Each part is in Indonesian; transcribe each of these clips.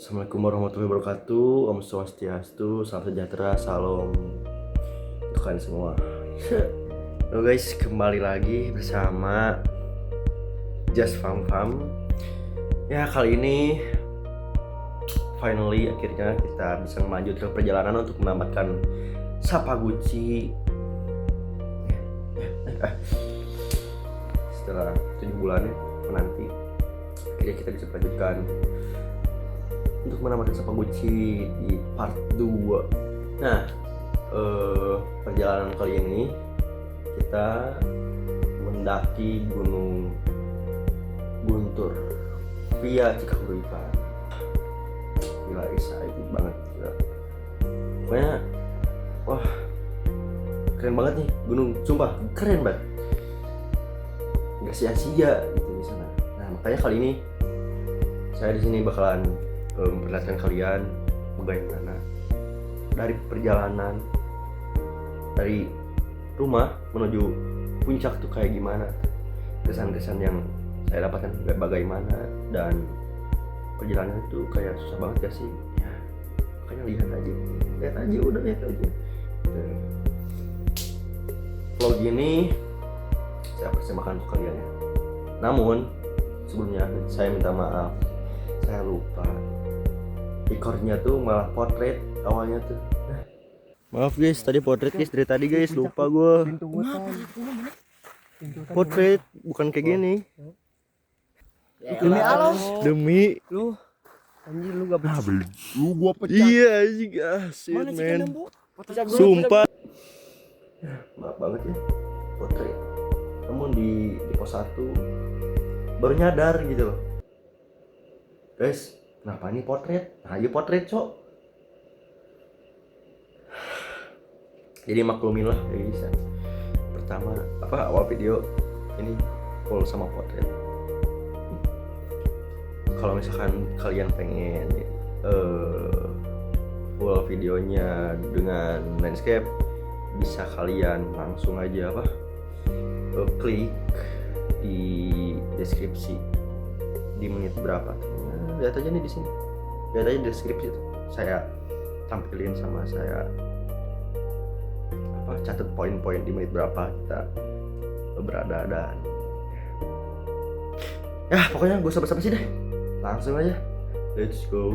Assalamualaikum warahmatullahi wabarakatuh. Om Swastiastu, salam sejahtera, salam untuk kalian semua. Halo guys, kembali lagi bersama Just Fam Fam. Ya, kali ini finally akhirnya kita bisa melanjutkan perjalanan untuk menamatkan Sakaguchi. Setelah 7 bulan menanti, akhirnya kita bisa melanjutkan untuk menamatkan Sakaguchi di part 2. Nah, perjalanan kali ini kita mendaki Gunung Guntur via Cikahuripan. Gila, excited banget gila. Pokoknya wah, keren banget nih gunung, sumpah keren banget, nggak sia-sia gitu di sana. Nah, makanya kali ini saya di sini bakalan memperlihatkan kalian bagaimana dari perjalanan dari rumah menuju puncak tuh kayak gimana, kesan-kesan yang saya dapatkan bagaimana, dan perjalanan itu kayak susah banget gak sih ya. Makanya lihat aja udah lihat aja. Vlog ini saya persembahkan untuk kalian ya. Namun sebelumnya saya minta maaf, saya lupa recordnya tuh malah potret awalnya tuh. Maaf guys, tadi potret guys, dari tadi guys lupa gue. Potret bukan kayak gini. Demi Allah, Demi lu anjir lu gak betul. Lu gua pecat. iya juga sih men. Sumpah. Maaf banget ya potret. Namun di pos 1 baru nyadar gitu loh. Guys, kenapa ini potret? Nah, iya potret, cok. Jadi maklumin lah ya guys. Pertama, awal video ini full sama potret. Kalau misalkan kalian pengen full videonya dengan landscape, bisa kalian langsung aja klik di deskripsi di menit berapa. Nah, lihat aja nih di sini. Lihat aja deskripsi tuh. Saya tampilin sama saya catat poin-poin di menit berapa kita berada, dan ya pokoknya gue basa-basi deh. Langsung aja. Let's go.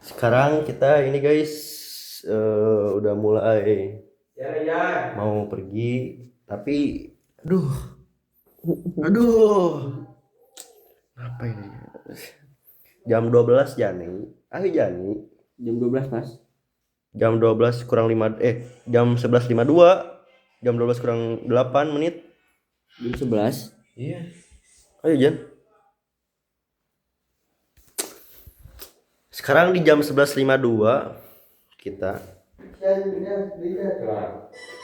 Sekarang kita ini guys udah mulai mau pergi, tapi aduh apa ini, jam 12 Jani, Jam 12 pas. jam 12 kurang 5 jam 11.52, jam 12 kurang 8 menit. Jam 11. Iya. Ayo Jan. Sekarang di jam 11.52 kita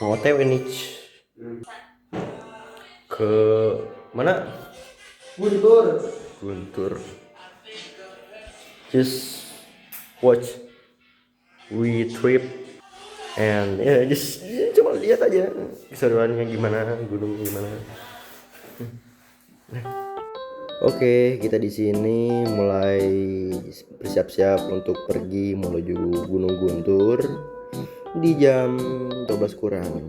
mau OTW nih ke mana? Guntur. Just watch we trip and just coba lihat aja keseruannya gimana, gunungnya gimana. Oke, kita di sini mulai bersiap-siap untuk pergi menuju Gunung Guntur di jam 12 kurang.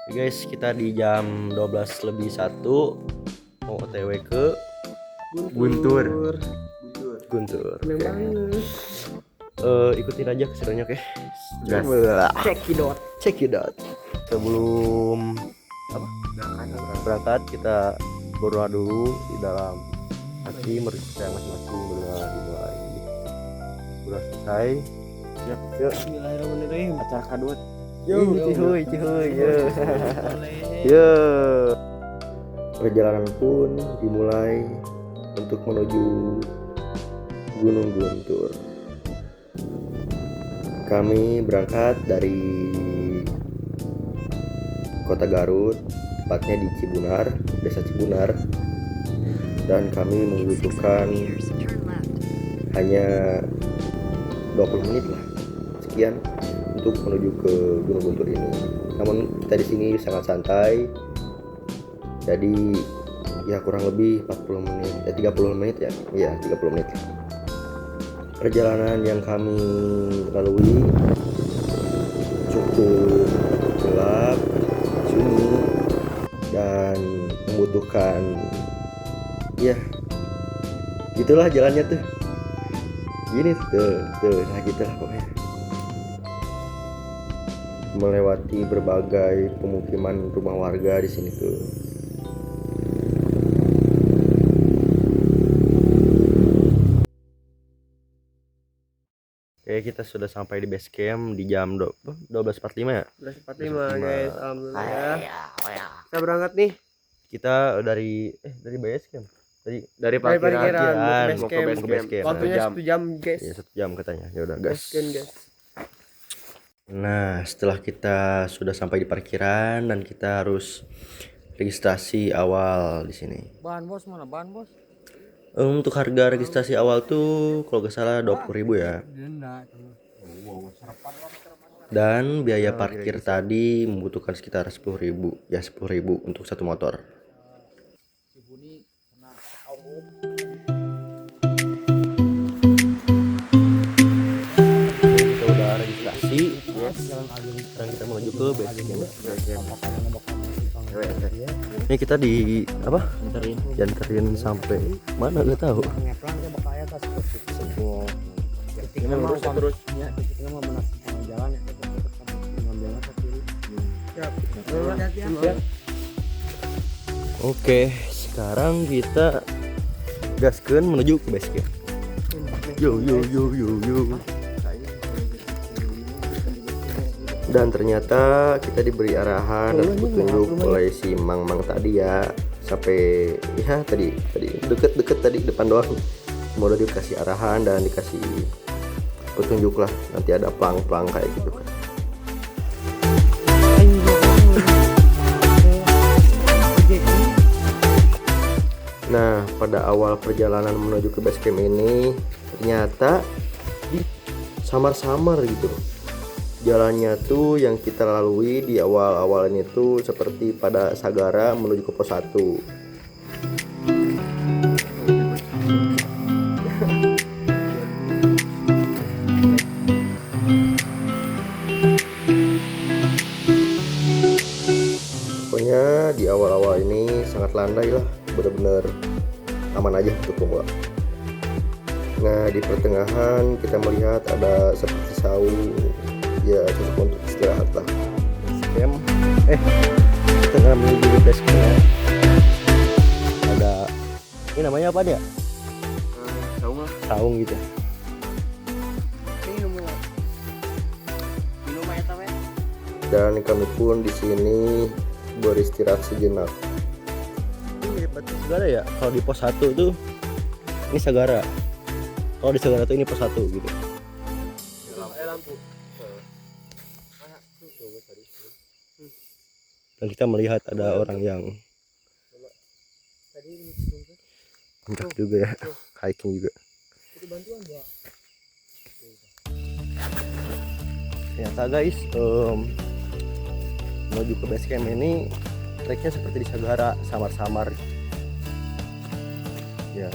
Oke guys, kita di jam 12:01 mau OTW ke Guntur. Ikutin aja keseruannya, oke? Check it out. Sebelum berangkat kita berdoa dulu di dalam hati, mereka masing-masing dimulai. Sudah selesai. Siap. Yuk. Bismillahirrahmanirrahim. Acara kadut. Cihuy. Yo. Perjalanan pun dimulai untuk menuju Gunung Guntur. Kami berangkat dari Kota Garut, tepatnya di Cibunar, Desa Cibunar, dan kami membutuhkan hanya 20 menit lah, sekian untuk menuju ke Gunung Guntur ini. Namun kita di sini sangat santai. Jadi ya kurang lebih 40 menit, 30 menit ya. Iya, 30 menit. Perjalanan yang kami lalui cukup gelap, sunyi, dan membutuhkan ya gitulah jalannya tuh. Gini tuh nah gitulah pokoknya. Melewati berbagai pemukiman rumah warga di sini tuh. Oke, kita sudah sampai di base camp di jam 12.45 ya? 12.45 guys, alhamdulillah ya. Kita berangkat nih. Kita dari base camp. Dari parkiran mau ke base camp. Waktunya 1 jam guys. Iya, 1 jam katanya. Ya udah, gas. Guys. Nah, setelah kita sudah sampai di parkiran dan kita harus registrasi awal di sini. Bahan bos mana? Bahan bos? Untuk harga registrasi awal tuh kalau nggak salah 20.000 ya. Dan biaya parkir tadi membutuhkan sekitar 10.000. Ya 10.000 untuk satu motor. Kita udah registrasi. Sekarang kita menuju ke base camp. Ini kita di apa? Dianterin sampai mana gak tahu. Terus. Oke, sekarang kita gaskeun menuju ke base camp. Yo. Dan ternyata kita diberi arahan dan petunjuk oleh si Mang tadi ya, sampai ya tadi deket tadi depan doang. Mau dikasih arahan dan dikasih petunjuk lah, nanti ada pelang kayak gitu kan. Nah, pada awal perjalanan menuju ke base camp ini ternyata samar-samar gitu. Jalannya tuh yang kita lalui di awal-awal ini tuh seperti pada Sagara menuju ke pos 1. Pokoknya di awal-awal ini sangat landai lah, bener-bener aman aja untuk pemula. Nah, di pertengahan kita melihat ada seperti saung, ya cocok untuk istirahat lah. Camp, tengah menuju ke base camp ya. Ada, ini namanya apa dia? Saung gitu. Dan kami pun di sini beristirahat sejenak. Ini hebatnya Sagara ya. Kalau di pos 1 tuh ini Sagara. Kalau di Sagara tuh ini pos 1 gitu. Lampu. Dan kita melihat ada orang yang puncak juga ya, hiking juga. Ternyata guys, menuju ke base camp ini treknya seperti di Sagara, samar-samar. Ya,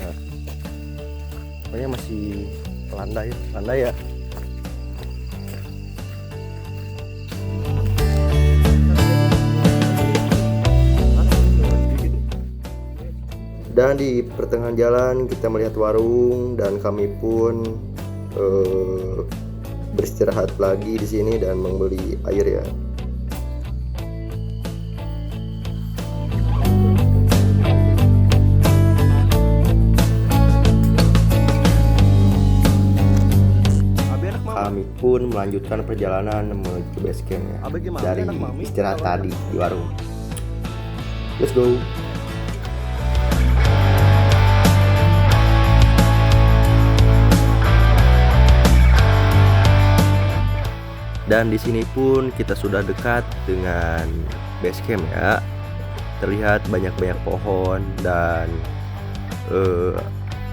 pokoknya masih landai ya. Dan di pertengahan jalan kita melihat warung dan kami pun beristirahat lagi di sini dan membeli air ya. Kami pun melanjutkan perjalanan menuju base camp ya, dari istirahat tadi di warung. Let's go. Dan di sini pun kita sudah dekat dengan base camp ya. Terlihat banyak-banyak pohon dan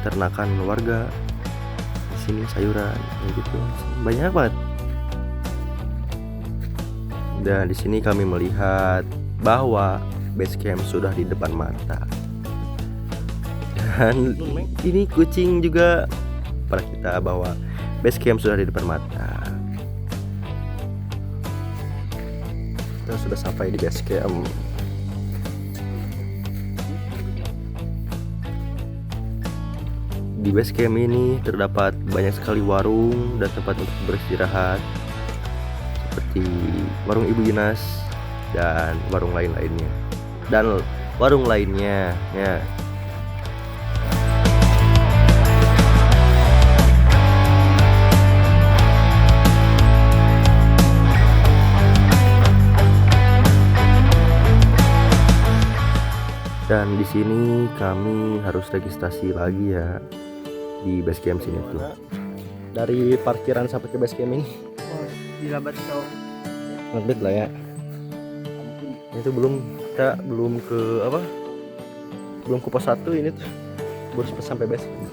ternakan warga. Di sini sayuran gitu. Banyak banget. Dan di sini kami melihat bahwa base camp sudah di depan mata. Dan ini kucing juga pada kita bahwa base camp sudah di depan mata. Kita sudah sampai di base camp. Di base camp ini terdapat banyak sekali warung dan tempat untuk beristirahat, seperti warung Ibu Yunas dan warung lain-lainnya. Ya. Dan di sini kami harus registrasi lagi ya di base camp sini tuh. Dari parkiran sampai ke base camp ini Gila banget cowok. ngebet lah ya. Itu kita belum ke apa? Belum ke pos 1 ini tuh. Baru sampai base camp.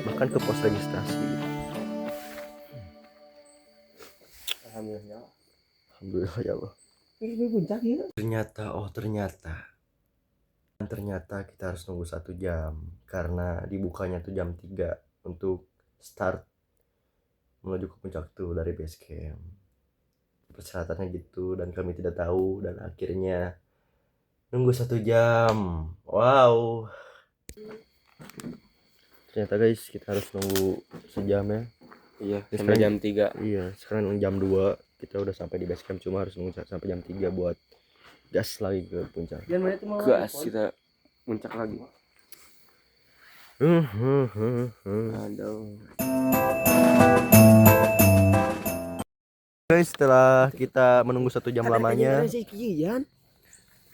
Bahkan ke pos registrasi. Alhamdulillah. Alhamdulillah ya Allah. Ini puncak ya. Ternyata kita harus nunggu 1 jam karena dibukanya tuh jam 3 untuk start menuju ke puncak tuh dari base camp. Persyaratannya gitu dan kami tidak tahu dan akhirnya nunggu 1 jam. Wow. Ternyata guys kita harus nunggu sejam ya. Iya, Sampai sampai jam 3. Iya, sekarang jam 2 kita udah sampai di base camp, cuma harus nunggu sampai jam 3 buat gas lagi ke puncak. Gas kita puncak lagi. Aduh. Guys, setelah kita menunggu 1 jam lamanya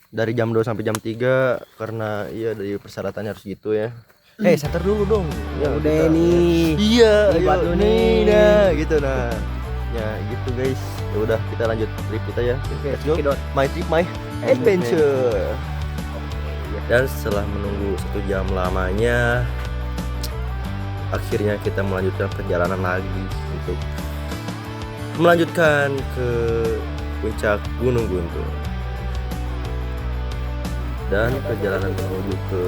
dari jam 2 sampai jam 3 karena iya dari persyaratannya harus gitu ya. Santer dulu dong. Ya Udah nih. Iya, Buat ayo lu nih. nih. Nah, gitu nah. Ya, gitu guys. Ya udah kita lanjut trip kita ya. Let's go. My trip, my adventure. Dan setelah menunggu 1 jam lamanya, akhirnya kita melanjutkan perjalanan lagi untuk melanjutkan ke puncak Gunung Guntur. Dan perjalanan menuju ke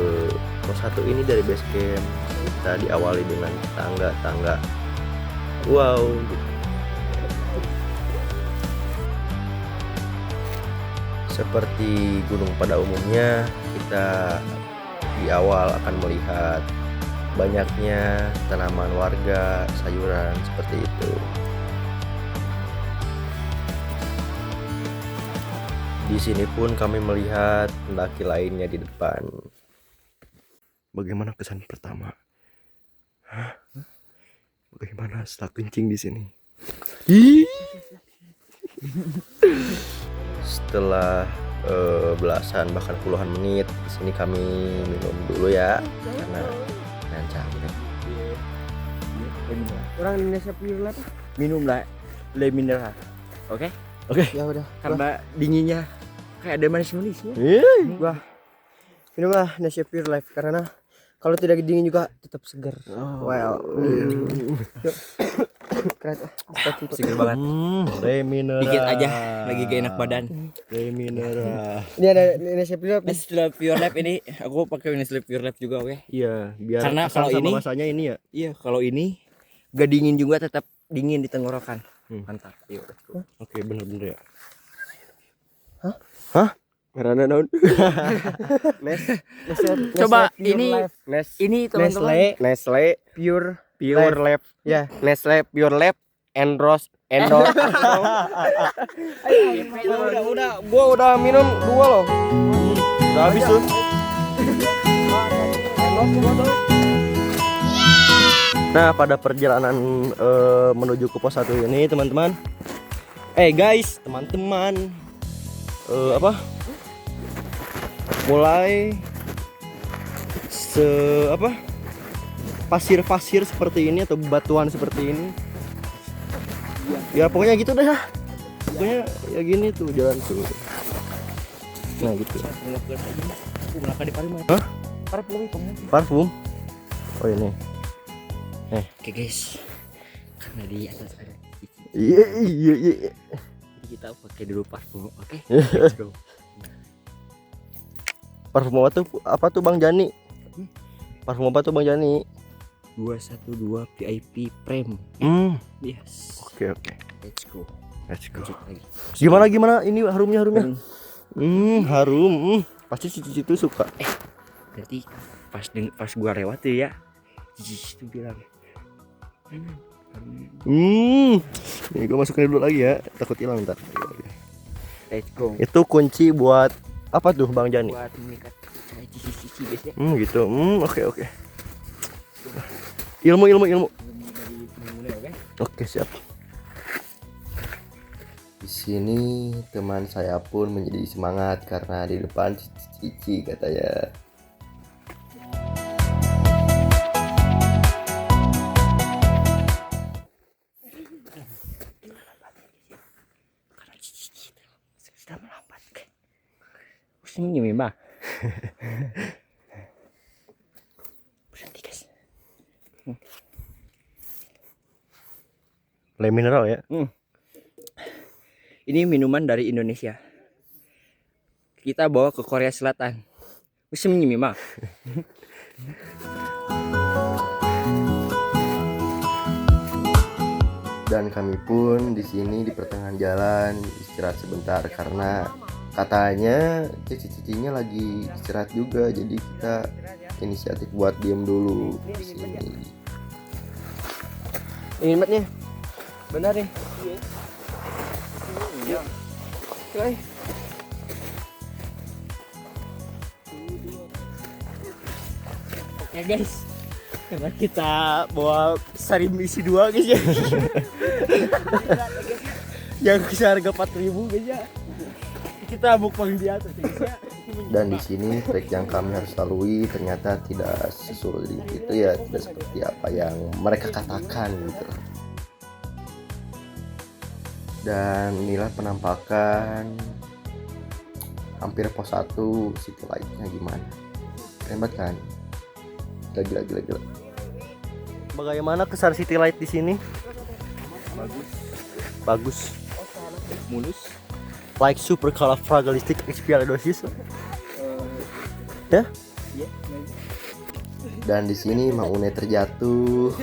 pos 1 ini dari base camp kita diawali dengan tangga-tangga. Wow, gitu. Seperti gunung pada umumnya, kita di awal akan melihat banyaknya tanaman warga, sayuran seperti itu. Di sini pun kami melihat pendaki lainnya di depan. Bagaimana kesan pertama? Bagaimana setelah kencing di sini? Setelah belasan bahkan puluhan menit di sini kami minum dulu ya karena capek. Orang Indonesia Pure Life minum lah le mineral. Oke? Ya udah. Karena dinginnya kayak ada manis-manisnya. Gua minum lah Indonesia Pure Life karena kalau tidak dingin juga tetap segar. Well. Segar banget. Remineral. Dikit aja lagi gak enak badan. Remineral. Ini ada Indonesia Pure Life. Nestle Pure Life ini aku pakai Nestle Pure Life juga, oke. Iya, biar karena kalau ini masanya ini ya. Iya, kalau ini gak dingin juga tetap dingin di tenggorokan. Mantap. Yuk, let's go. Oke, bener-bener ya. Hah? Karena naon? Coba ini teman-teman Nestle Pure Lab. ya. Nestle Pure Lab Endros. Gua udah minum 2 loh. Udah habis tuh. Nah, pada perjalanan menuju ke pos 1 ini teman-teman. Guys, teman-teman. Mulai pasir-pasir seperti ini atau batuan seperti ini. Ya pokoknya gitu dah. Pokoknya ya gini tuh jalan tuh. Nah, gitu. Hah? Parfum? Oh ini. Oke guys. Karena di atas ada Iya. kita pakai dulu parfum, oke? Let's go. Parfum apa tuh Bang Jani? Parfum apa tuh Bang Jani? 212 VIP Prem. Yes. Oke. Let's go. Lanjut Lagi. Gimana ini harumnya? Harum. Pasti Cici itu suka. Nanti pas gua lewat tuh ya, Cici itu bilang. Ini gua masukin dulu lagi ya, takut hilang ntar. Let's go. Itu kunci buat apa tuh Bang Jani? Buat mengikat Cici biasanya. Gitu. Oke. Ilmu. Dari mulai, oke? Oke, siap. Di sini teman saya pun menjadi semangat karena di depan Cici katanya. Karena Cici sudah melambat. Pusing nih Mbak. Berhenti guys. Le mineral ya. Ini minuman dari Indonesia. Kita bawa ke Korea Selatan. Musim ini Mbak. Dan kami pun di sini di pertengahan jalan istirahat sebentar karena katanya cici-cicinya lagi istirahat juga, jadi kita inisiatif buat diem dulu di sini. Ini matnya. Benar nih. Iya. Oke. Oke guys. Karena kita bawa sari isi 2 guys ya. Yang seharga 4.000 guys ya. Kita mukbang di atas guys ya. Dan di sini trek yang kami harus lalui ternyata tidak sesulit itu ya, tidak seperti apa yang mereka katakan gitu. Dan inilah penampakan hampir pos 1 city light-nya gimana. Keren banget kan? Gila. Bagaimana kesan city light di sini? Bagus. Mulus. Like super califragilistic expialidocious. Ya? Dan di sini Mang Une terjatuh.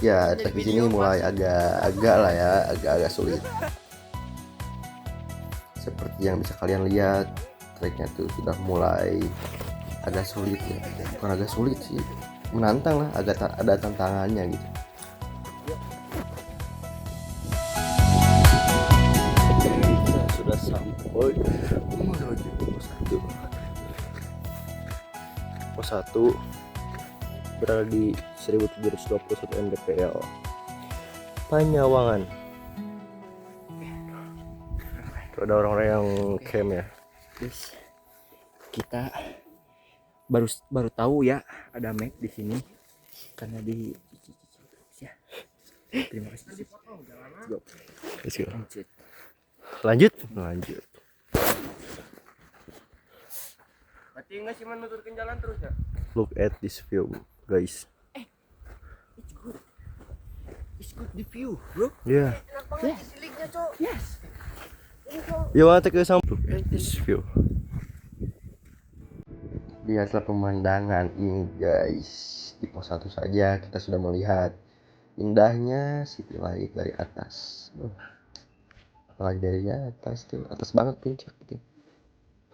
Ya, trek di sini mulai agak sulit. Seperti yang bisa kalian lihat, treknya tuh sudah mulai agak sulit ya. Bukan agak sulit sih, menantang lah, ada tantangannya gitu. Kita sudah sampai menuju pos 1 berada di 1721 mdpl Panyawangan. Tuh ada orang-orang yang camp ya. Guys, kita baru tahu ya ada map di sini karena di ya. Terima kasih. Let's go. Lanjut. Lanjut. Berarti nggak sih menuturkan jalan terus ya? Look at this view, guys. It's good the view, bro. Yeah. Yes. You wanna take some? Look at this view. Lihatlah pemandangan ini, guys. Di pos 1 saja kita sudah melihat indahnya city light dari atas. Apalagi dari atas tuh, atas banget puncak gitu.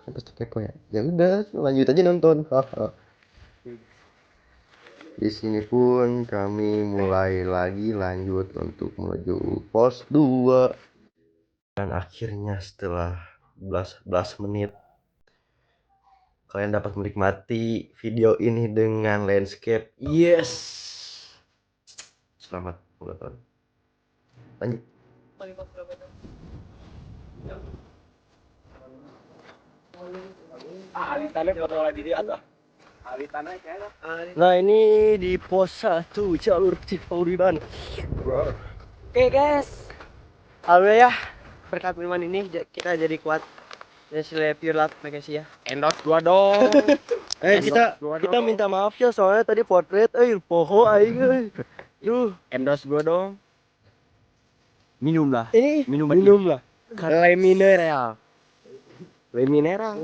Sampai tuh kepo ya. Ya udah, lanjut aja nonton. Di sini pun kami mulai lagi lanjut untuk menuju pos 2. Dan akhirnya setelah 11 menit kalian dapat menikmati video ini dengan landscape. Yes. Selamat menonton. Lanjut. Nah, ini di pos 1 jalur Cipauliban. Oke guys, alhamdulillah ya berkat minuman ini kita jadi kuat. Nestle Pure Lab, makasih ya. Endorse gua dong. Kita minta maaf ya soalnya tadi potret poho aing euy. Duh, Endorse gua dong. Minum lah. Ini Minum lah. Le mineral. Le mineral.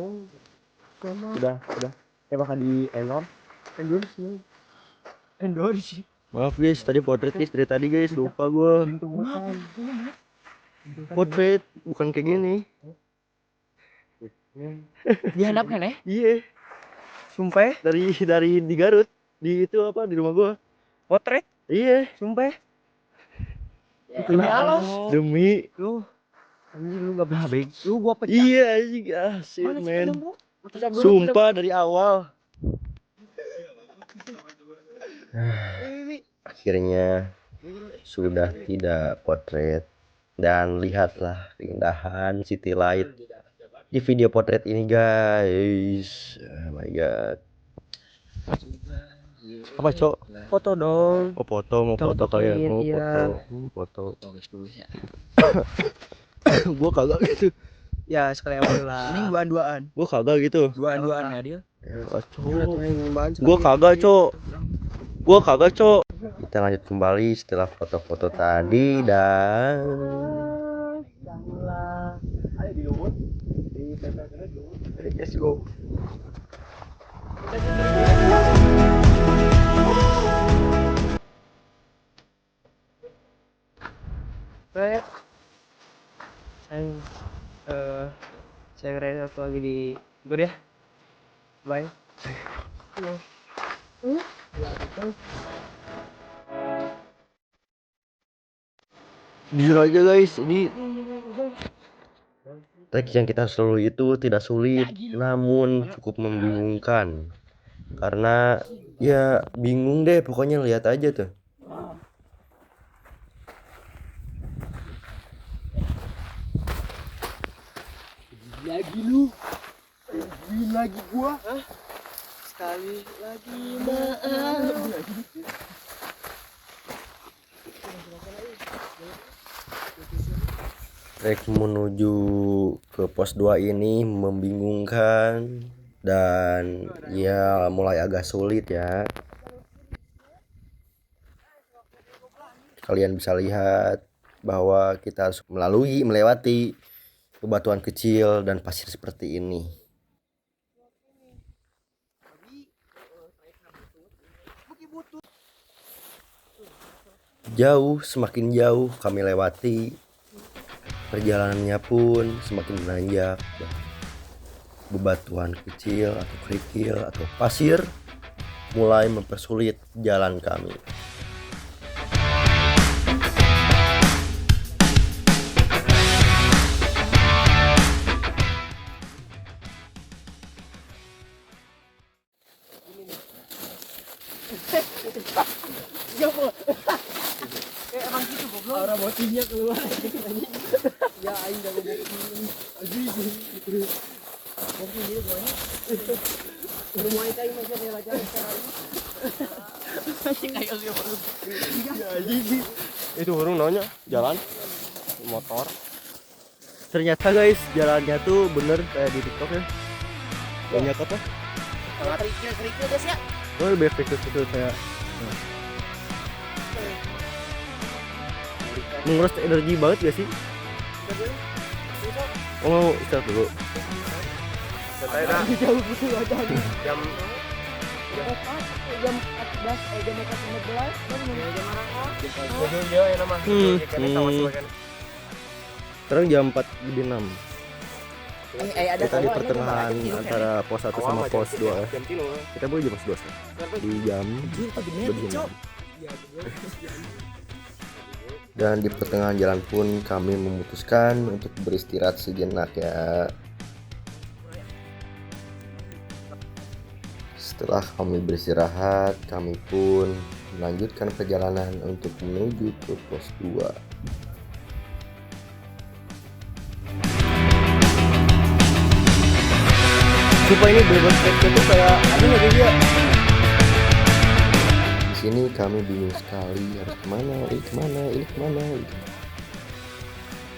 Udah. Kayak makan di endorse. Maaf guys, tadi potret guys dari tadi guys, lupa gua. Potret bukan kayak gini. Dihandapkan ya? Iya, Sumpah ya? dari di Garut, di itu apa di rumah gua. Potret. Iya, Sumpah ya? Demi Allah. demi. Lu anjir lu enggak berhabis. Lu gua pecah. Iya anjing, shit Mana sih man. film, Bu? Sumpah dari awal. Akhirnya sudah tidak potret, dan lihatlah keindahan city light di video potret ini guys. Oh my god. Apa cok? Foto dong. Oh foto, mau foto kalian, mau Iya. foto. Tulis ya. Gua kagak gitu. Ya sekalian lah. Ini duaan-duaan. Gua kagak gitu. Duaan-duaan ya dia. Gua kagak cok. Kita lanjut kembali setelah foto-foto tadi dan let's go. Baik. Saya Reza tuh lagi di Gur ya. Bye. Jujur aja guys, ini trek yang kita lalui itu tidak sulit, namun cukup membingungkan. Karena ya bingung deh, pokoknya lihat aja tuh. Lagi lu. Lagi gua. Sekali lagi Trek menuju ke pos 2 ini membingungkan dan ya mulai agak sulit ya. Kalian bisa lihat bahwa kita harus melewati bebatuan kecil dan pasir seperti ini. Semakin jauh kami lewati, perjalanannya pun semakin menanjak. Bebatuan kecil atau kerikil atau pasir mulai mempersulit jalan kami. emang gitu goblok. Aura botinya keluar. Ya aing udah bokin. Anjing. Bokin dia gonya. Udah mulai kayak macam dia baca sekarang. Anjing kayak dia baru. Ya anjing. Itu orang nanya jalan motor. Ternyata guys, jalannya tuh bener kayak di TikTok ya. Banyak apa? Kerikil guys ya. Oh, banyak kerikil kayak menguras energi banget gak sih? Oh, istirahat dulu. Santai dah. Jauh gitu aja. Jam 14 jam 4.15 Sekarang jam 4:06. ada Kita di pertengahan antara pos 1 sama pos 2 ya. Kita boleh jam 12 di jam 2. Dan di pertengahan jalan pun kami memutuskan untuk beristirahat sejenak ya. Setelah kami beristirahat, kami pun melanjutkan perjalanan untuk menuju ke pos 2. Sumpah ini bener-bener trek itu kayak ada nggak dia? Di sini kami bingung sekali harus kemana, ini kemana gitu.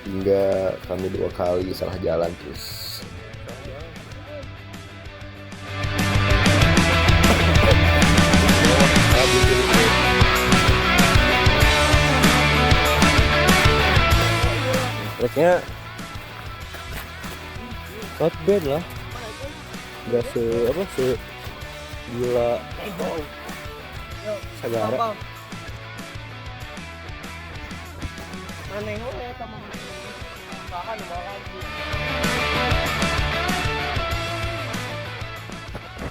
Hingga kami 2 kali salah jalan terus. Treknya not bad lah. Gak se gila Sagara. Aneh ya sama bahan lagi.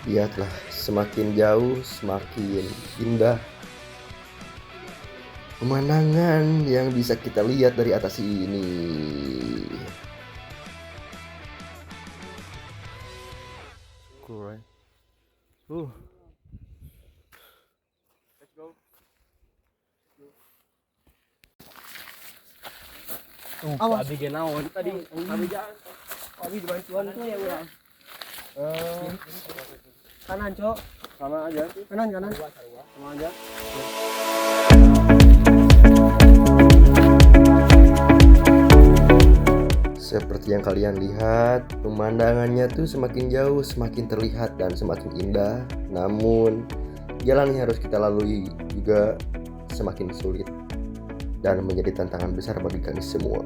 Lihatlah, semakin jauh semakin indah pemandangan yang bisa kita lihat dari atas ini. Cool, right? Let's go. Awas. Abi genaon tadi. Abi jalan. Abi dibantuan tuh ya urang. Kanan, Cok. Sama aja. Kanan. Sama aja. Seperti yang kalian lihat, pemandangannya tuh semakin jauh semakin terlihat dan semakin indah. Namun, jalan yang harus kita lalui juga semakin sulit dan menjadi tantangan besar bagi kami semua.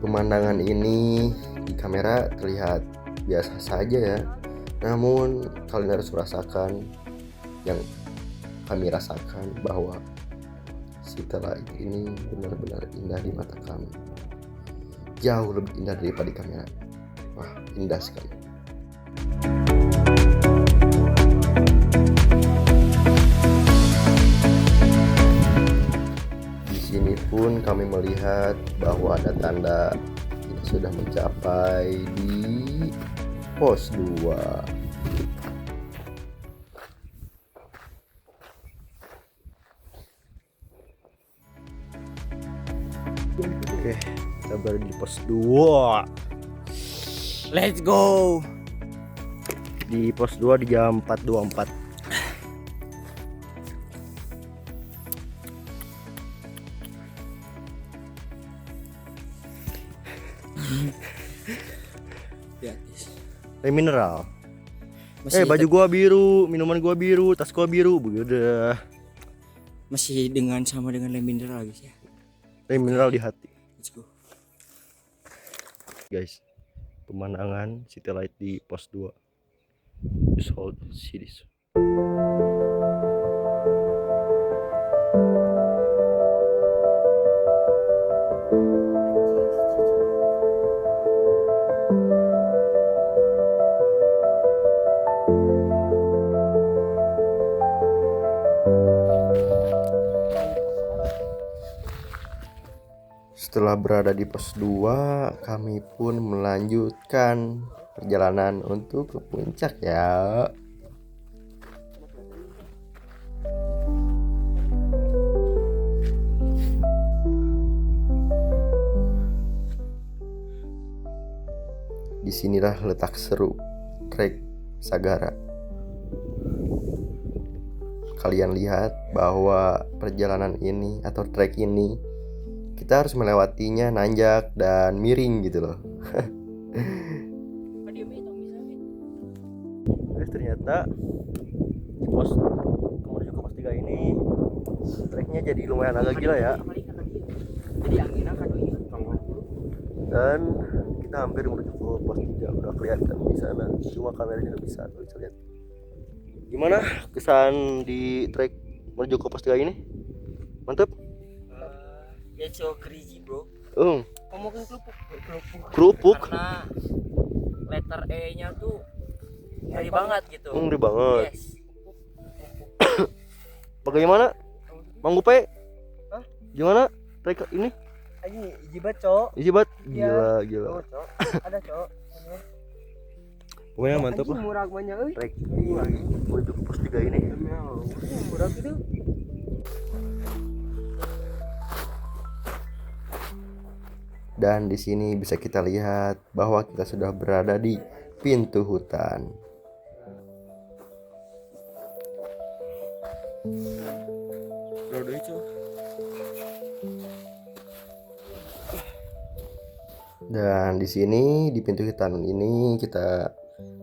Pemandangan ini di kamera terlihat biasa saja ya. Namun, kalian harus merasakan yang kami rasakan, bahwa setelah ini benar-benar indah di mata kami. Jauh lebih indah daripada di kamera. Wah, indah sekali. Di sini pun kami melihat bahwa ada tanda kita sudah mencapai di pos 2. Oke, kita baru di pos 2. Let's go. Di pos 2 di jam 4.24. Air mineral. Baju gua biru, minuman gua biru, tas gua biru, udah. Masih sama dengan lem mineral guys ya. Air mineral di hati. Let's go. Guys, pemandangan city light di pos 2. Just hold, see this. Setelah berada di pos 2, kami pun melanjutkan perjalanan untuk ke puncak ya. Disinilah letak seru trek Sagara. Kalian lihat bahwa perjalanan ini atau trek ini kita harus melewatinya nanjak dan miring gitu loh. Ternyata di pos menuju ke pos 3 ini treknya jadi lumayan agak gila ya. Dan kita hampir menuju ke pos 3, udah kelihatan di sana. Cuma kameranya nggak bisa lihat. Gimana kesan di trek menuju ke pos 3 ini? Mantap. It's so crazy bro. Ngomongin Kerupuk. Karena letter E nya tuh ngeri banget gitu. Ngeri banget. Yes. Bagaimana? Mang Gupe? Gimana trek ini? Ini jibat, Cok. Ijibat? Iya. Gila. Oh, Cok. Ada, Cok. Pokoknya mantap lah. Murah banyak euy. Trek menuju ke pos 3 ini. Murah gitu. Dan di sini bisa kita lihat bahwa kita sudah berada di pintu hutan. Dan di sini di pintu hutan ini kita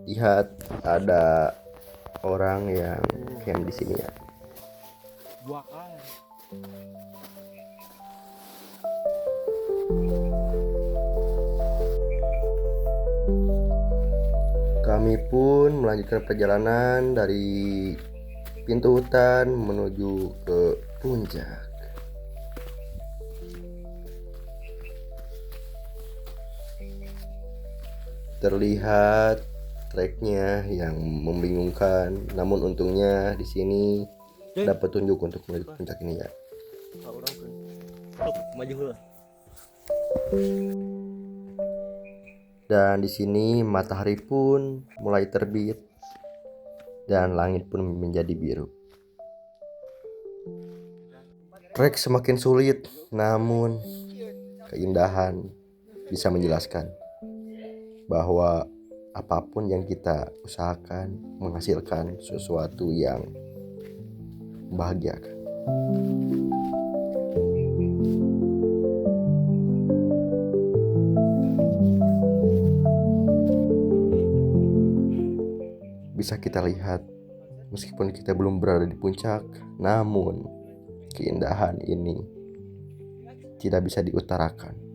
lihat ada orang yang camp di sini ya. Bakar. Kami pun melanjutkan perjalanan dari pintu hutan menuju ke puncak. Terlihat treknya yang membingungkan, namun untungnya di sini ada petunjuk untuk menuju ke puncak ini ya. Maju dulu. Dan di sini matahari pun mulai terbit dan langit pun menjadi biru. Trek semakin sulit, namun keindahan bisa menjelaskan bahwa apapun yang kita usahakan menghasilkan sesuatu yang membahagiakan. Bisa kita lihat, meskipun kita belum berada di puncak, namun keindahan ini tidak bisa diutarakan.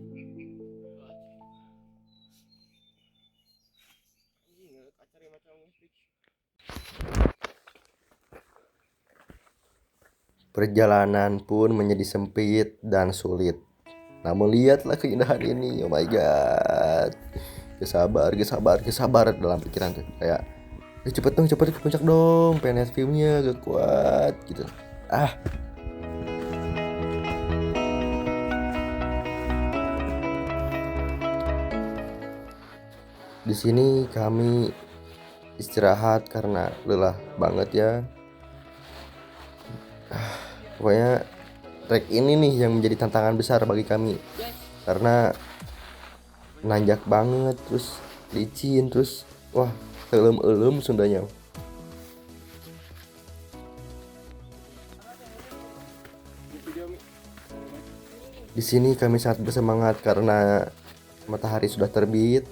Perjalanan pun menjadi sempit dan sulit. Namun lihatlah keindahan ini, oh my god. Kesabar dalam pikiran tuh. Kayak, cepet ke puncak dong, pengen lihat filmnya, gak kuat gitu. Di sini kami istirahat karena lelah banget ya. Pokoknya trek ini nih yang menjadi tantangan besar bagi kami karena nanjak banget, terus licin, terus wah elem Sundanya. Di sini kami sangat bersemangat karena matahari sudah terbit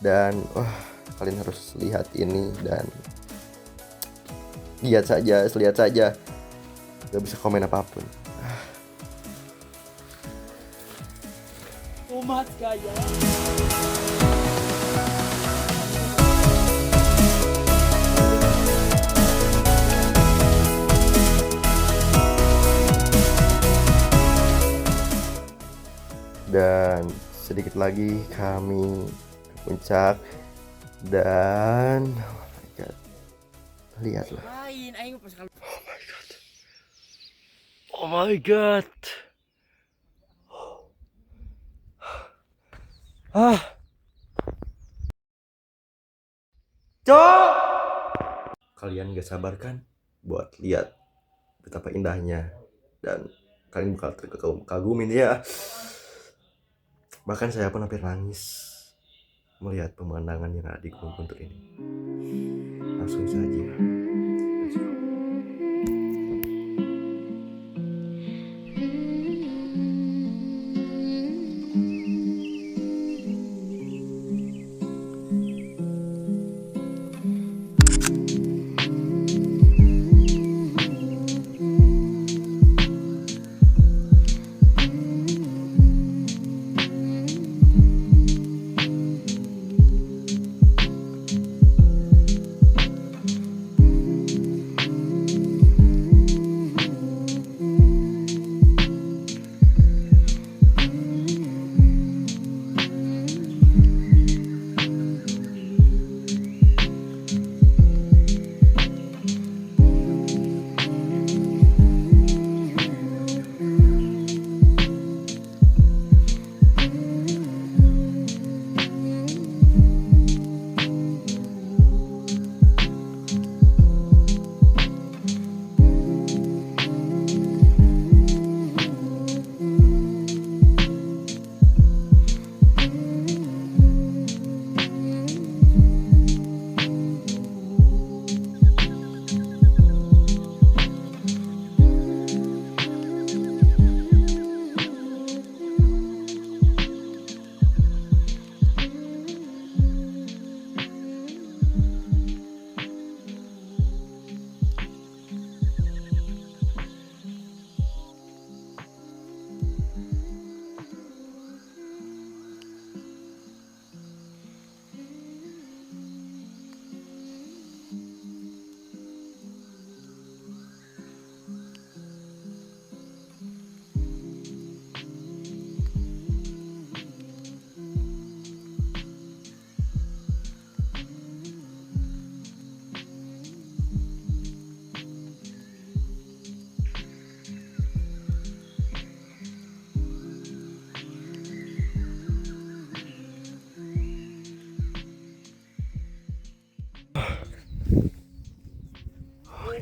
dan wah kalian harus lihat ini dan lihat saja. Gak bisa komen apapun. Umat kaya. Dan sedikit lagi kami ke puncak dan oh my god, lihatlah. Oh my god. Kalian gak sabar kan buat lihat betapa indahnya dan kalian bakal terkagum ini ya. Bahkan saya pun hampir nangis melihat pemandangan yang ada di Gunung Guntur ini. Langsung saja. Let's go.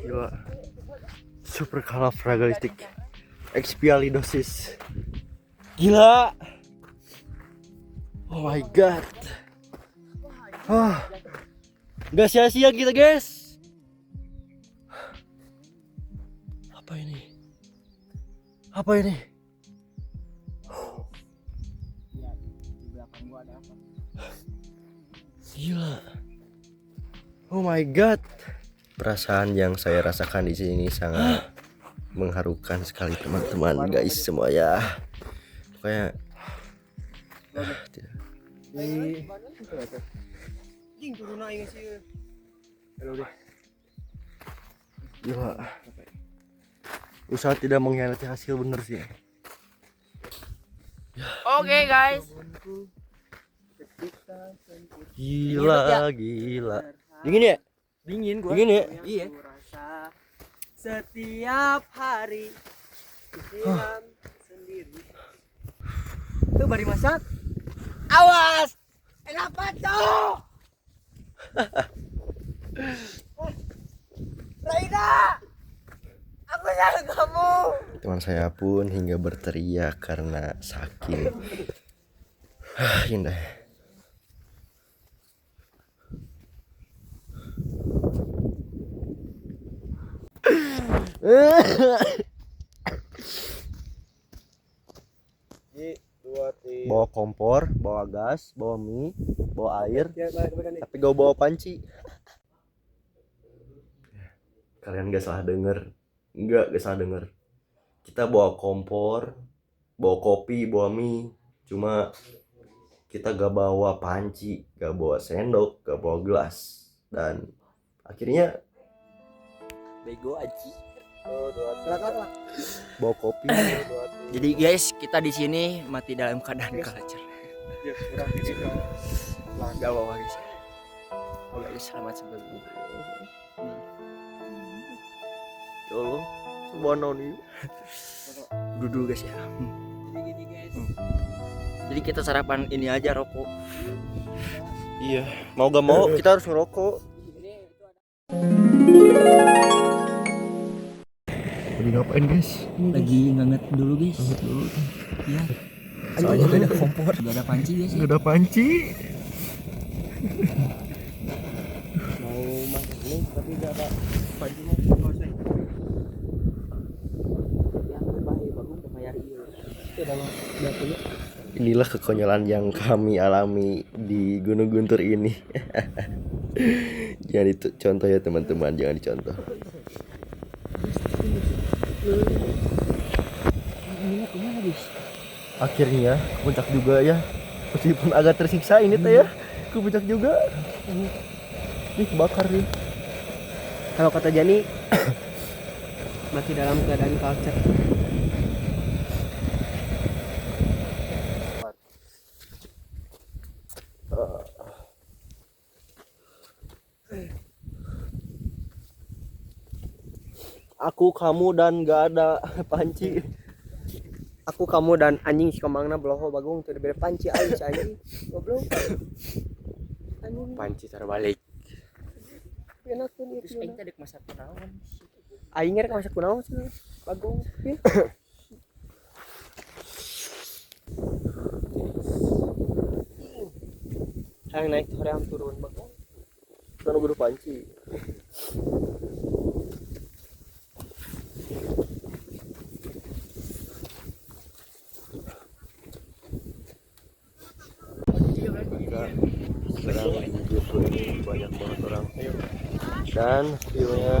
Gila. Super califragilistic expialidosis. Gila. Oh my god. Nggak sia-sia kita guys. Apa ini? Apa ini? Di belakang gua ada apa? Gila. Oh my god. Perasaan yang saya rasakan di sini sangat mengharukan sekali teman-teman guys semua ya. Kayak Jing turun aing sih. halo deh. Gila. Usaha tidak mengkhianati hasil bener sih. Oke guys. Gila, gila. Dingin ya? Dingin gua. Dingin ya? Iya. Setiap hari pikiran sendiri. Tuh bari masak. Awas. Kenapa tuh? Raina. Aku sayang kamu. Teman saya pun hingga berteriak karena sakit. Indah. Bawa kompor, bawa gas, bawa mie, bawa air, tapi gak bawa panci. Kalian gak salah denger. Gak salah denger. Kita bawa kompor, bawa kopi, bawa mie. Cuma kita gak bawa panci, gak bawa sendok, gak bawa gelas. Dan akhirnya Bego aji. bawa kopi. Jadi guys, kita di sini mati dalam keadaan kelacar. Gak apa-apa guys. Oke, selamat sebelum. Ya Allah, subhanallah nih. Duduk guys ya. Jadi kita sarapan ini aja rokok. Iya, mau gak mau kita harus ngerokok. Lagi ngapain guys? Lagi nganget dulu guys. Iya. Soalnya gak ada kompor, gak ada panci guys. Gak ada panci. Mau masak nih tapi gak ada panci mau selesai. Inilah kekonyolan yang kami alami di Gunung Guntur ini. Jangan dicontoh ya teman-teman, jangan dicontoh. Akhirnya ke puncak juga ya. Meskipun agak tersiksa ini teh ya. Ke puncak juga. Ini kebakar nih. Kalau kata Jani mati dalam keadaan culture. Aku, kamu, dan gak ada panci. Aku, kamu, dan anjing si kemangna beloho bagung tuh beda panci aing si anjing. Goblok. Anjing Panci terbalik. enak tuh itu. Aing teh dek masak kunaon. Aing rek masak kunaon sih. Bagung. Hayang naik hoream turun bagung. Kan udah panci. Sekarang di YouTube ini banyak banget orang dan view-nya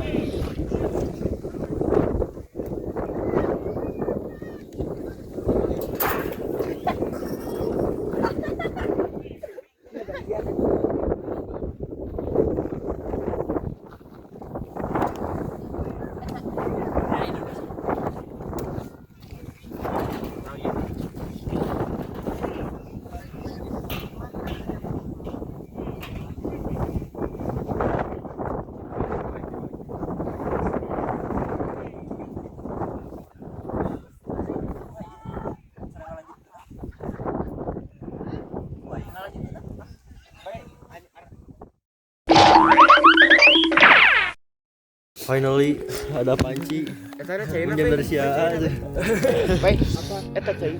Finally ada panci. Eta ada cairna. Pinjam dari si AA aja. Baik, apa? Eta cair.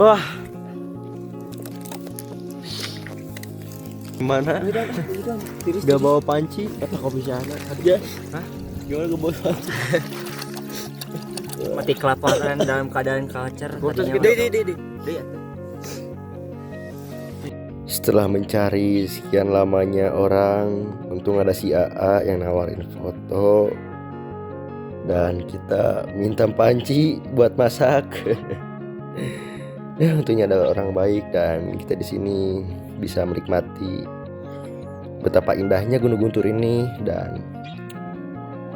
Wah. Gimana? Gak bawa panci? Eta kopi sana. Ya. Hah? Gimana gak bawa panci? Mati kelaparan dalam keadaan culture. Putus tadinya gede. Dia. Setelah mencari sekian lamanya orang, untung ada si AA yang nawarin foto dan kita minta panci buat masak. Ya, untungnya ada orang baik dan kita di sini bisa menikmati betapa indahnya Gunung Guntur ini dan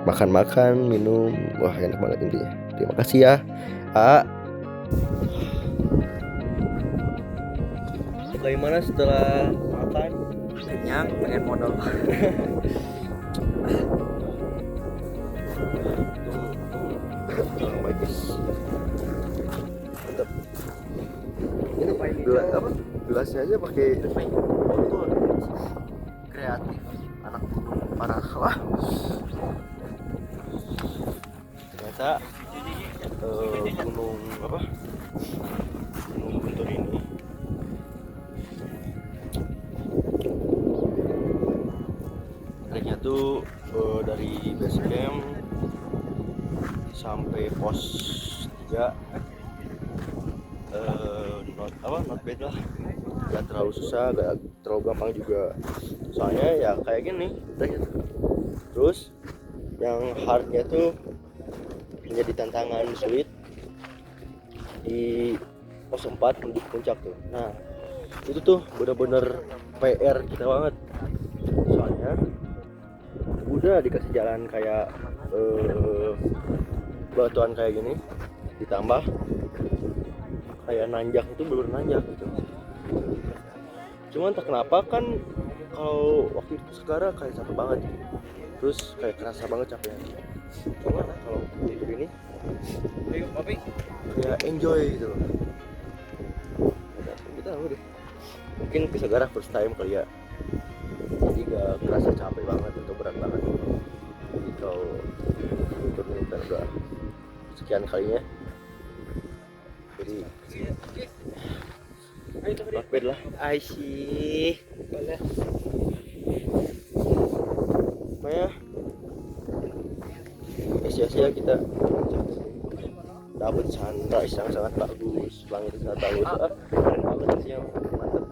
makan-makan, minum, wah enak banget intinya. Terima kasih ya, AA. Bagaimana setelah makan? Kenyang, pengen modal. Bagus. Mantap. Ini gelas apa? Gelasnya aja pakai botol. Kreatif. Anak gunung parah lah. Ternyata gunung apa? Gunung Guntur ini treknya tuh dari base camp sampai pos 3 not bad lah, gak terlalu susah, gak terlalu gampang juga, soalnya ya kayak gini treknya tuh. Terus yang hardnya tuh menjadi tantangan sulit di pos 4 menuju puncak tuh. Nah itu tuh bener-bener PR kita banget, soalnya udah dikasih jalan kayak batuan kayak gini, ditambah kayak nanjak, itu bener-bener nanjak gitu. Cuman tak kenapa kan kalau waktu itu sekarang kayak capek banget gitu. Terus kayak kerasa banget capeknya. Cuman kalau untuk ini ya enjoy gitu loh. Kita tahu deh, mungkin ke Sagara first time kali ya, jadi gak kerasa capek banget atau berat banget. Jadi kalau untuk ini kan udah sekian kalinya, jadi not bad lah. Aisyah. Makanya sia-sia kita dapat sunrise yang sangat bagus, langit sangat bagus. Keren banget sih, yang mantap.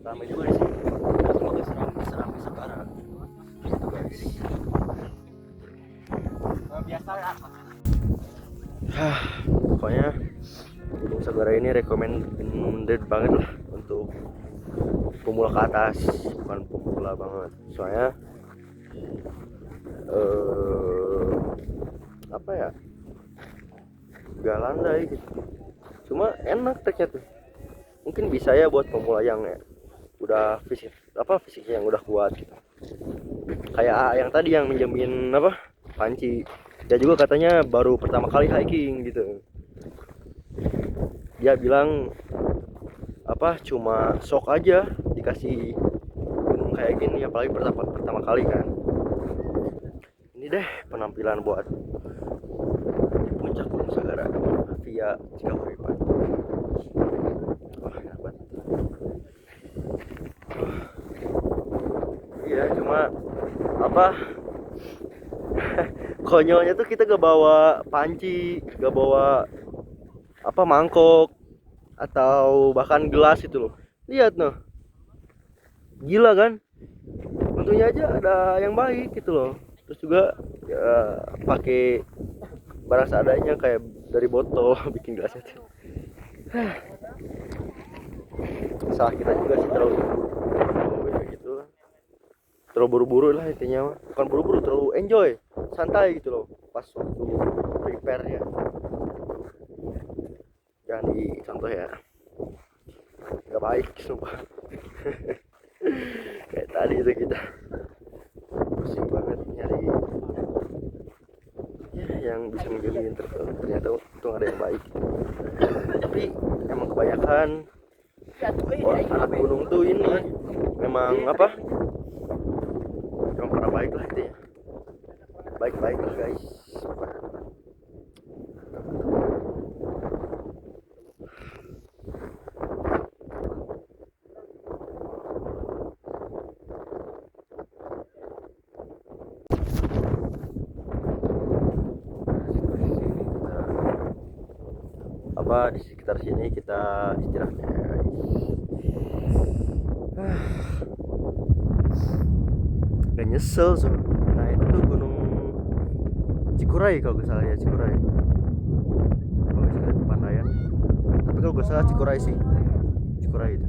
Ramai juga di sini. Semoga seramai sekarang. Gitu guys. Biasa apa? Pokoknya Gunung Sagara ini recommended banget lah untuk pemula ke atas, bukan pemula banget. Soalnya apa ya, gak landai gitu, cuma enak treknya tuh. Mungkin bisa ya buat pemula yang udah fisiknya yang udah kuat gitu, kayak yang tadi yang minjemin panci, dia juga katanya baru pertama kali hiking gitu. Dia bilang cuma shock aja dikasih gunung kayak gini, apalagi pertama kali kan. Ini deh penampilan buat di puncak Gunung Sagara via Cikapuripan. Wah, enak banget. Iya, cuma konyolnya tuh kita gak bawa panci, gak bawa mangkok atau bahkan gelas itu loh. Lihat noh, gila kan? Untungnya aja ada yang baik gitu loh. Terus juga ya, pakai barang seadanya kayak dari botol bikin gelasnya tuh. Salah kita juga sih, terlalu gitu lah. Terlalu buru-buru lah intinya mah. Bukan buru-buru, terlalu enjoy, santai gitu loh pas waktu prepare ya. Jangan dicontoh ya, gak baik sumpah. Kayak tadi itu kita pusing banget nyari ya yang bisa menjadi ternyata untung ada yang baik. Tapi emang kebanyakan anak gunung tuh ini memang emang para baik lah itu ya. Baik-baik lah guys. Di sekitar sini kita istirahat ya guys. Gak nyesel so. Nah itu tuh gunung Cikuray kalau gak salah ya, Cikuray. Kalau gak salah itu Pandayan. Tapi kalau gak salah Cikuray sih, Cikuray itu.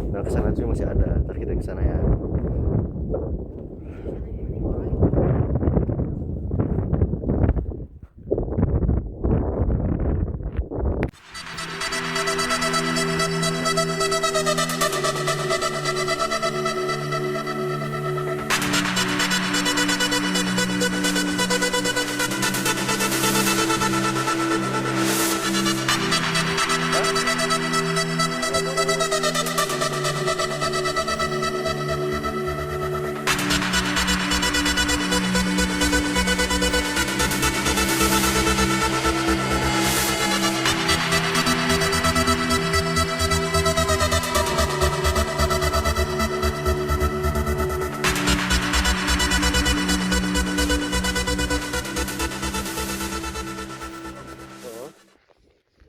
Nah kesana tuh masih ada. Ntar kita kesana ya.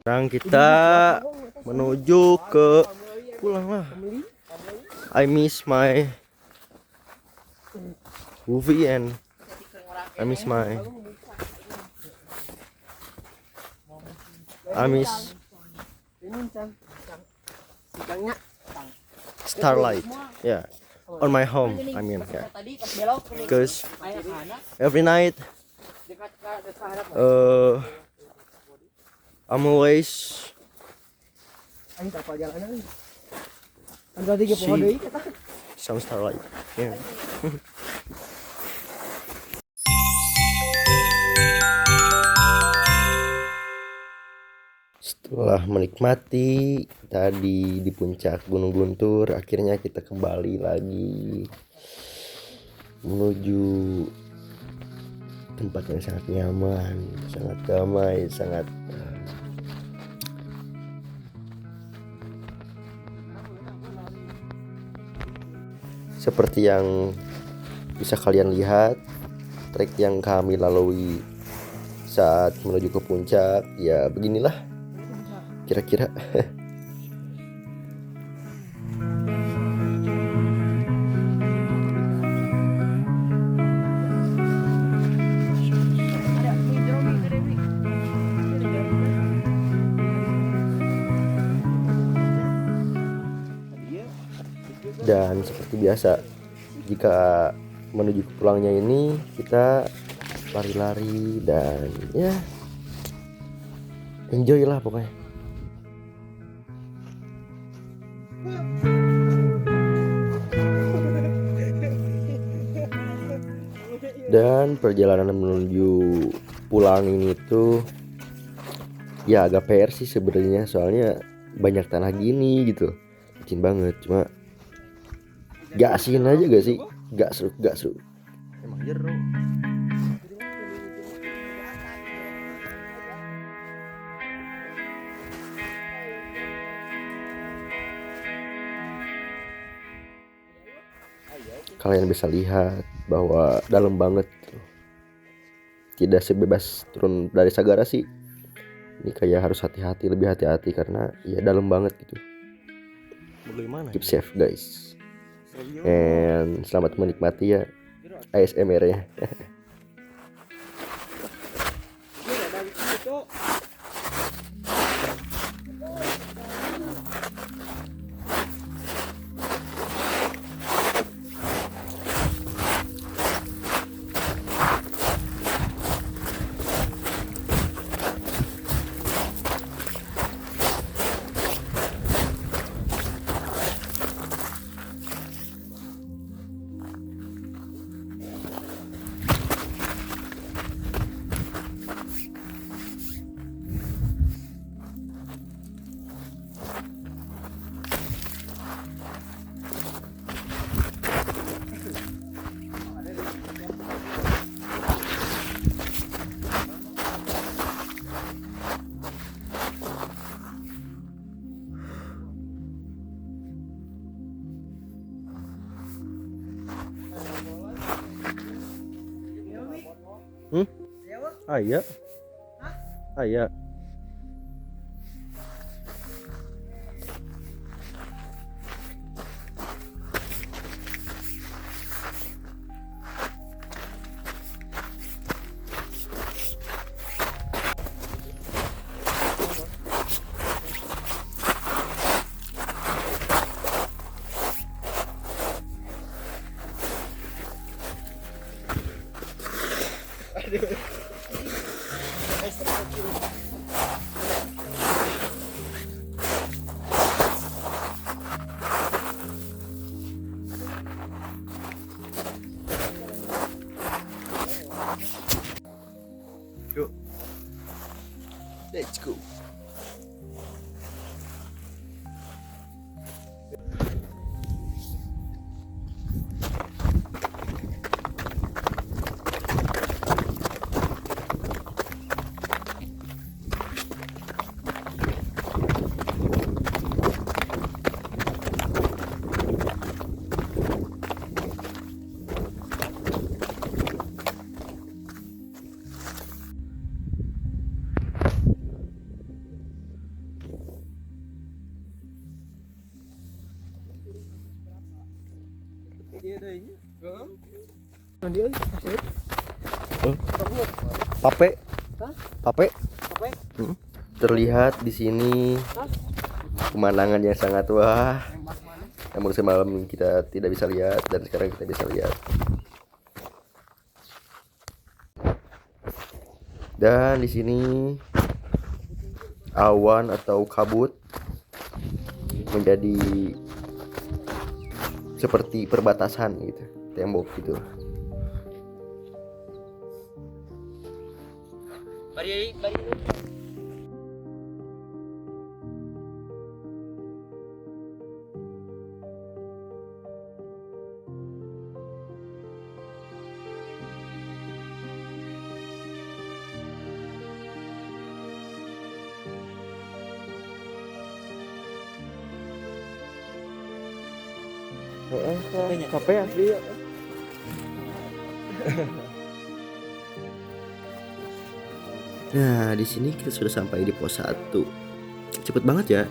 Sekarang kita menuju ke pulang lah. I miss my movie and I miss starlight. Yeah, on my home. I mean, yeah. Because every night, I'm always see some starlight. Yeah. Setelah menikmati tadi di puncak Gunung Guntur, akhirnya kita kembali lagi menuju tempat yang sangat nyaman, sangat damai, sangat seperti yang bisa kalian lihat, trek yang kami lalui saat menuju ke puncak, ya beginilah kira-kira. Dan seperti biasa, jika menuju ke pulangnya ini kita lari-lari dan ya enjoy lah pokoknya. Dan perjalanan menuju pulang ini tuh ya agak PR sih sebenarnya, soalnya banyak tanah gini gitu, licin banget. Cuma gak asin aja gak sih, gak seru emang jeru. Kalian bisa lihat bahwa dalam banget gitu. Tidak sebebas turun dari Sagara sih. Ini kayak harus hati-hati, lebih hati-hati karena ya dalam banget gitu. Bagaimana? Keep safe guys. And selamat menikmati ya ASMR ya. Aya. Aya. Yuk. Let's go. Pape. Pape. Terlihat di sini pemandangan yang sangat wah. Namun semalam kita tidak bisa lihat dan sekarang kita bisa lihat. Dan di sini awan atau kabut menjadi seperti perbatasan gitu, tembok gitu. Bari. Capek asli ya. Nah, di sini kita sudah sampai di pos 1. Cepet banget ya.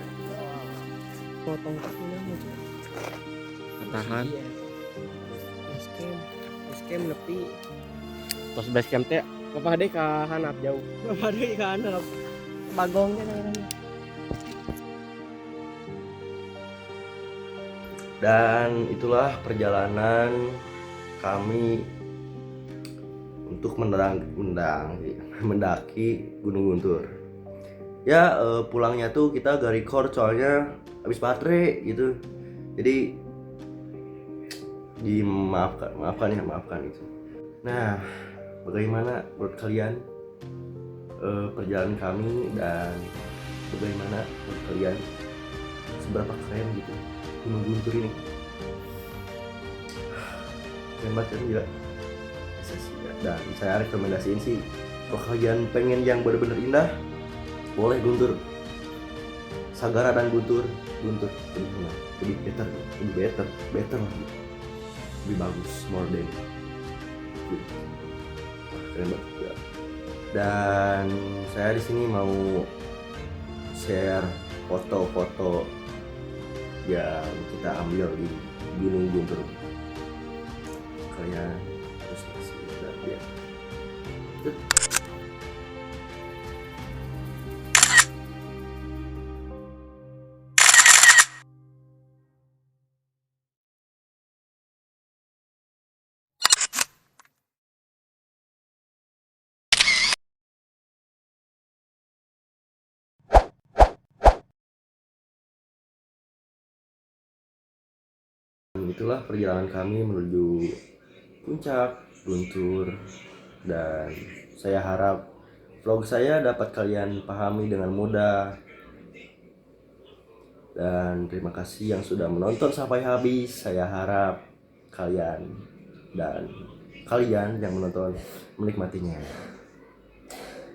Potong kakinya aja. Tahan. Basecamp nepi. Pos base camp teh apa deh ka handap jauh. Apa deui ka handap. Bagongnya namanya. Dan itulah perjalanan kami untuk mendaki Gunung Guntur. Ya pulangnya tuh kita gak record soalnya habis baterai gitu. Jadi maafkan gitu. Nah, bagaimana menurut kalian perjalanan kami, dan bagaimana menurut kalian seberapa keren gitu Gunung Guntur ini? Keren banget kan, gila. Dan saya rekomendasiin sih, kalau kalian pengen yang benar-benar indah, boleh Guntur. Sagara dan Guntur lebih better lah, lebih bagus, more than good. Keren banget ya. Dan saya di sini mau share foto-foto yang kita ambil di Gunung Guntur. Kalian harus kasih lihat. Itulah perjalanan kami menuju puncak Guntur, dan saya harap vlog saya dapat kalian pahami dengan mudah. Dan terima kasih yang sudah menonton sampai habis. Saya harap kalian yang menonton menikmatinya.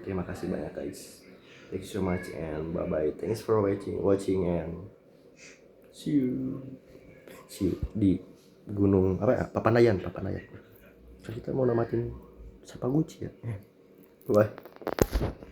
Terima kasih banyak guys. Thank you so much and bye bye. Thanks for watching and see you di Gunung apa ya? Papandayan. Kan kita mau namatin Sapaguchi ya. Bye.